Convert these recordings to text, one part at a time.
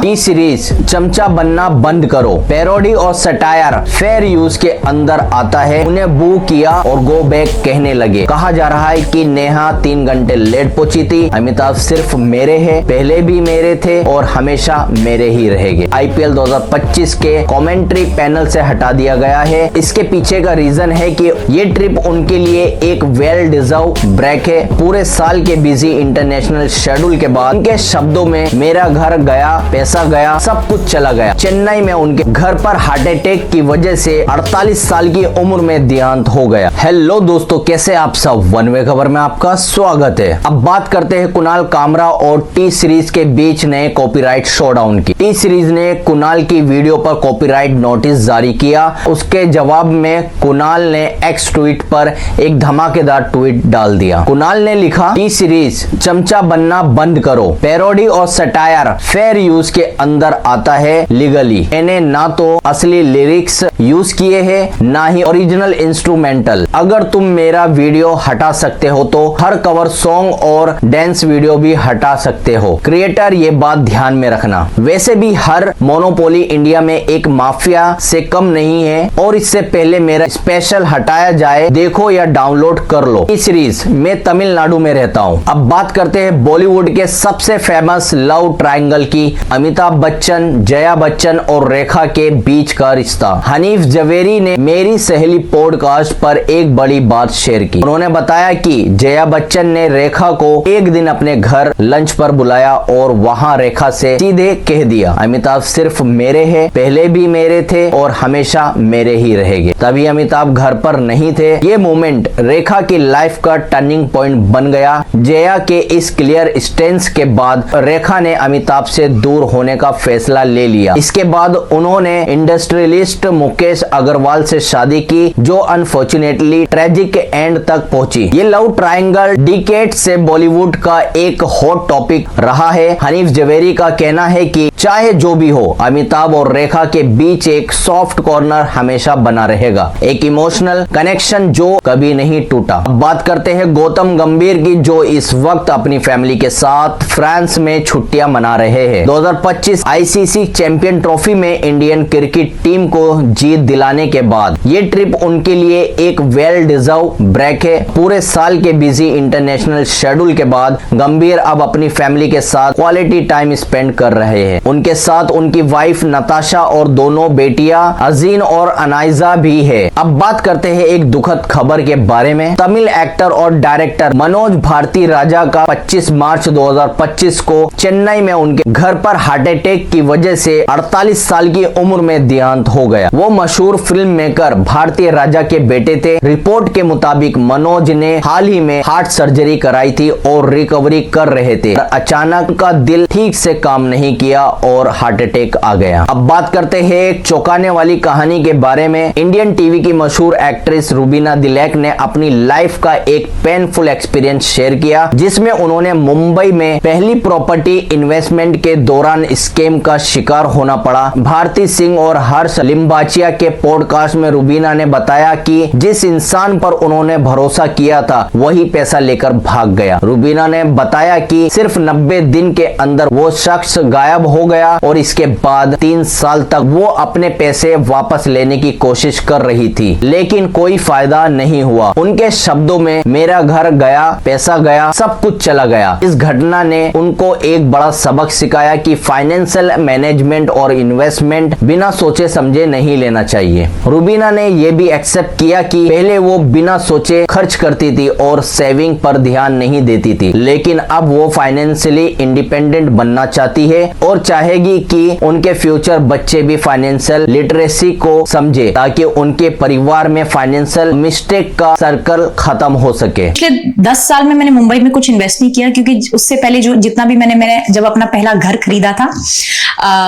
T series चमचा बनना बंद करो, पैरोडी और सटायर फेयर यूज के अंदर आता है। उन्हें बू किया और गो बैक कहने लगे। कहा जा रहा है कि नेहा 3 घंटे लेट पहुंची थी। अमिताभ सिर्फ मेरे हैं, पहले भी मेरे थे और हमेशा मेरे ही रहेंगे। आईपीएल 2025 के कमेंट्री पैनल से हटा दिया गया है। इसके पीछे का रीजन है कि ये ट्रिप उनके लिए एक वेल डिजर्व ब्रेक है। पूरे साल के बिजी इंटरनेशनल शेड्यूल के बाद उनके शब्दों में मेरा घर गया, पैसा गया, सब कुछ चला गया। चेन्नई में उनके घर पर हार्ट अटैक की वजह से 48 साल की उम्र में देहांत हो गया। हेलो दोस्तों, कैसे आप सब? वन वे खबर में आपका स्वागत है। अब बात करते हैं कुणाल कामरा और टी सीरीज के बीच नए कॉपीराइट शोडाउन की। टी सीरीज ने कुणाल की वीडियो पर कॉपीराइट नोटिस जारी किया। उसके जवाब में कुणाल ने एक्स ट्वीट पर एक धमाकेदार ट्वीट डाल दिया। कुणाल ने लिखा, टी सीरीज चमचा बनना बंद करो, पैरोडी और सटायर फेयर यूज के अंदर आता है लीगली। मैंने ना तो असली लिरिक्स यूज किए हैं ना ही ओरिजिनल इंस्ट्रूमेंटल। अगर तुम मेरा वीडियो हटा सकते हो तो हर कवर सॉन्ग और डांस वीडियो भी हटा सकते हो। क्रिएटर ये बात ध्यान में रखना। वैसे भी हर मोनोपोली इंडिया में एक माफिया से कम नहीं है और इससे पहले मेरा स्पेशल हटाया जाए, देखो या डाउनलोड कर लो। इस सीरीज मैं तमिलनाडु में रहता हूँ। अब बात करते हैं बॉलीवुड के सबसे फेमस लव ट्रायंगल की। अमिताभ बच्चन, जया बच्चन और रेखा के बीच का रिश्ता। हनीफ जवेरी ने मेरी सहेली पॉडकास्ट पर एक बड़ी बात शेयर की। उन्होंने बताया कि जया बच्चन ने रेखा को एक दिन अपने घर लंच पर बुलाया और वहां रेखा से सीधे कह दिया, अमिताभ सिर्फ मेरे हैं, पहले भी मेरे थे और हमेशा मेरे ही रहेंगे। तभी अमिताभ घर पर नहीं थे। ये मोमेंट रेखा की लाइफ का टर्निंग पॉइंट बन गया। जया के इस क्लियर स्टेंस के बाद रेखा ने अमिताभ से दूर होने का फैसला ले लिया। इसके बाद उन्होंने इंडस्ट्रियलिस्ट मुकेश अग्रवाल से शादी की, जो अनफॉर्चुनेटली ट्रेजिक एंड तक पहुंची। ये लव ट्रायंगल डिकेड से बॉलीवुड का एक हॉट टॉपिक रहा है। हनीफ जवेरी का कहना है कि चाहे जो भी हो, अमिताभ और रेखा के बीच एक सॉफ्ट कॉर्नर हमेशा बना रहेगा, एक इमोशनल कनेक्शन जो कभी नहीं टूटा। बात करते हैं गौतम गंभीर की, जो इस वक्त अपनी फैमिली के साथ फ्रांस में छुट्टियां मना रहे हैं। 2025 आईसीसी चैंपियन ट्रॉफी में इंडियन क्रिकेट टीम को जीत दिलाने के बाद ये ट्रिप उनके लिए एक वेल डिजर्व ब्रेक है। पूरे साल के बिजी इंटरनेशनल शेड्यूल के बाद गंभीर अब अपनी फैमिली के साथ क्वालिटी टाइम स्पेंड कर रहे हैं। उनके साथ उनकी वाइफ नताशा और दोनों बेटियां अजीन और अनाइजा भी है। अब बात करते हैं एक दुखद खबर के बारे में। तमिल एक्टर और डायरेक्टर मनोज भारती राजा का 25 मार्च 2025 को चेन्नई में उनके घर पर हार्ट अटैक की वजह से 48 साल की उम्र में देहांत हो गया। वो मशहूर फिल्म मेकर भारतीय राजा के बेटे थे। रिपोर्ट के मुताबिक मनोज ने हाल ही में हार्ट सर्जरी कराई थी और रिकवरी कर रहे थे। अचानक का दिल ठीक से काम नहीं किया और हार्ट अटैक आ गया। अब बात करते हैं एक चौंकाने वाली कहानी के बारे में। इंडियन टीवी की मशहूर एक्ट्रेस रुबीना दिलैक ने अपनी लाइफ का एक पेनफुल एक्सपीरियंस शेयर किया, जिसमें उन्होंने मुंबई में पहली प्रॉपर्टी इन्वेस्टमेंट के दौरान स्कैम का शिकार होना पड़ा। भारती सिंह और हर्ष लिम्बाचिया के पॉडकास्ट में रुबीना ने बताया कि जिस इंसान पर उन्होंने भरोसा किया था वही पैसा लेकर भाग गया। रुबीना ने बताया कि सिर्फ 90 दिन के अंदर वो शख्स गायब हो गया और इसके बाद 3 साल तक वो अपने पैसे वापस लेने की कोशिश कर रही थी, लेकिन कोई फायदा नहीं हुआ। उनके शब्दों में मेरा घर गया, पैसा गया, सब कुछ चला गया। इस घटना ने उनको एक बड़ा सबक सिखाया कि फाइनेंशियल मैनेजमेंट और इन्वेस्टमेंट बिना सोचे समझे नहीं लेना चाहिए। रुबीना ने यह भी एक्सेप्ट किया कि पहले वो बिना सोचे खर्च करती थी और सेविंग पर ध्यान नहीं देती थी, लेकिन अब वो फाइनेंशियली इंडिपेंडेंट बनना चाहती है और चाहेगी कि उनके फ्यूचर बच्चे भी फाइनेंशियल लिटरेसी को समझे, ताकि उनके परिवार में फाइनेंशियल मिस्टेक का सर्कल खत्म हो सके। पिछले 10 साल में मैंने मुंबई में कुछ इन्वेस्ट नहीं किया, क्योंकि उससे पहले जो जितना भी मैंने जब अपना पहला घर खरीदा था,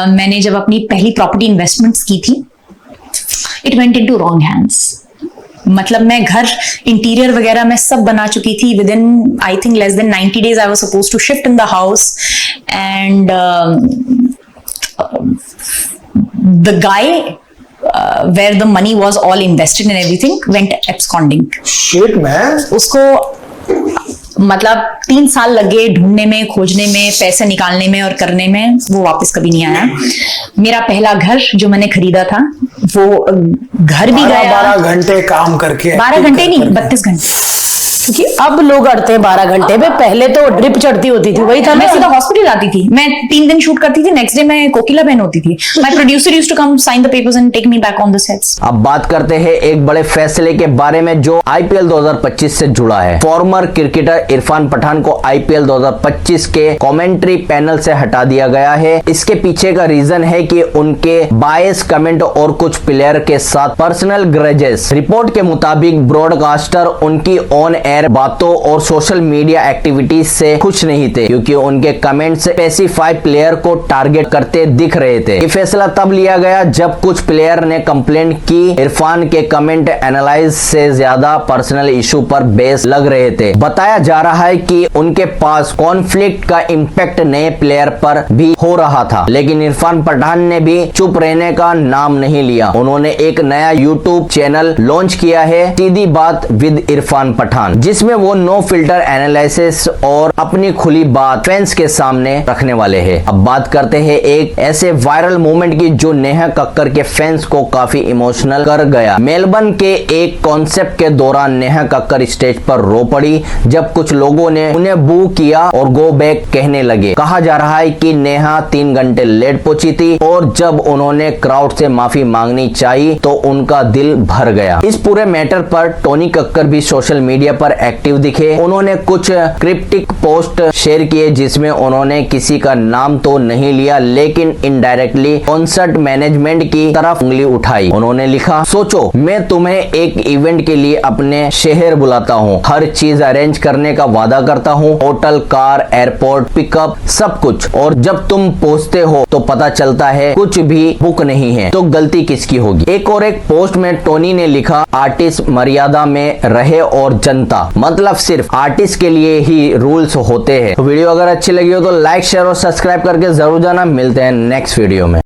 मैंने जब अपनी पहली प्रॉपर्टी इन्वेस्टमेंट्स की थी, it went into wrong hands. मतलब मैं घर इंटीरियर वगैरह मैं सब बना चुकी थी। Within I think less than 90 days I was supposed to shift in the house and the guy where the money was all invested and everything went absconding. Shit man. उसको मतलब 3 साल लगे ढूंढने में, खोजने में, पैसे निकालने में और करने में, वो वापस कभी नहीं आया। मेरा पहला घर जो मैंने खरीदा था, वो घर भी गया। 12 घंटे काम करके। 12 घंटे नहीं, 32 घंटे। क्योंकि अब लोग अड़ते हैं 12 घंटे में, पहले तो ड्रिप चढ़ती होती थी, वही था। मैं सीधा हॉस्पिटल आती थी, मैं 3 दिन शूट करती थी, नेक्स्ट डे मैं कोकिला बहन होती थी। My producer used to come sign the papers and take me back on the sets. अब बात करते हैं एक बड़े फैसले के बारे में जो आईपीएल 2025 से जुड़ा है। फॉर्मर क्रिकेटर इरफान पठान को आईपीएल 2025 के कमेंट्री पैनल से हटा दिया गया है। इसके पीछे का रीजन है कि उनके बायस कमेंट और कुछ प्लेयर के साथ पर्सनल ग्रजेस। रिपोर्ट के मुताबिक ब्रॉडकास्टर उनकी ऑन एयर बातों और सोशल मीडिया एक्टिविटीज से खुश नहीं थे, क्योंकि उनके कमेंट्स स्पेसिफाई प्लेयर को टारगेट करते दिख रहे थे। ये फैसला तब लिया गया जब कुछ प्लेयर ने कंप्लेंट की इरफान के कमेंट एनालाइज से ज्यादा पर्सनल इशू पर बेस लग रहे थे। बताया जा रहा है कि उनके पास कॉन्फ्लिक्ट का इंपैक्ट नए प्लेयर पर भी हो रहा था, लेकिन इरफान पठान ने भी चुप रहने का नाम नहीं लिया। उन्होंने एक नया यूट्यूब चैनल लॉन्च किया है, सीधी बात विद इरफान पठान, जिसमें वो नो फिल्टर एनालिसिस और अपनी खुली बात फैंस के सामने रखने वाले हैं। अब बात करते हैं एक ऐसे वायरल मोमेंट की जो नेहा कक्कर के फैंस को काफी इमोशनल कर गया। मेलबर्न के एक कॉन्सेप्ट के दौरान नेहा कक्कर स्टेज पर रो पड़ी जब कुछ लोगों ने उन्हें बू किया और गो बैक कहने लगे। कहा जा रहा है कि नेहा 3 घंटे लेट पहुंची थी और जब उन्होंने क्राउड से माफी मांगनी चाहिए तो उनका दिल भर गया। इस पूरे मैटर पर टोनी कक्कर भी सोशल मीडिया पर एक्टिव दिखे। उन्होंने कुछ क्रिप्टिक पोस्ट शेयर किए जिसमें उन्होंने किसी का नाम तो नहीं लिया, लेकिन इनडायरेक्टली कॉन्सर्ट मैनेजमेंट की तरफ उंगली उठाई। उन्होंने लिखा, सोचो मैं तुम्हें एक इवेंट के लिए अपने शहर बुलाता हूँ, हर चीज अरेंज करने का वादा करता हूँ, होटल, कार, एयरपोर्ट, पिकअप, सब कुछ, और जब तुम पहुँचते हो तो पता चलता है कुछ भी बुक नहीं है, तो गलती किसकी होगी। एक पोस्ट में टोनी ने लिखा, आर्टिस्ट मर्यादा में रहे और जनता, मतलब सिर्फ आर्टिस्ट के लिए ही रूल्स होते हैं। तो वीडियो अगर अच्छी लगी हो तो लाइक, शेयर और सब्सक्राइब करके जरूर जाना। मिलते हैं नेक्स्ट वीडियो में।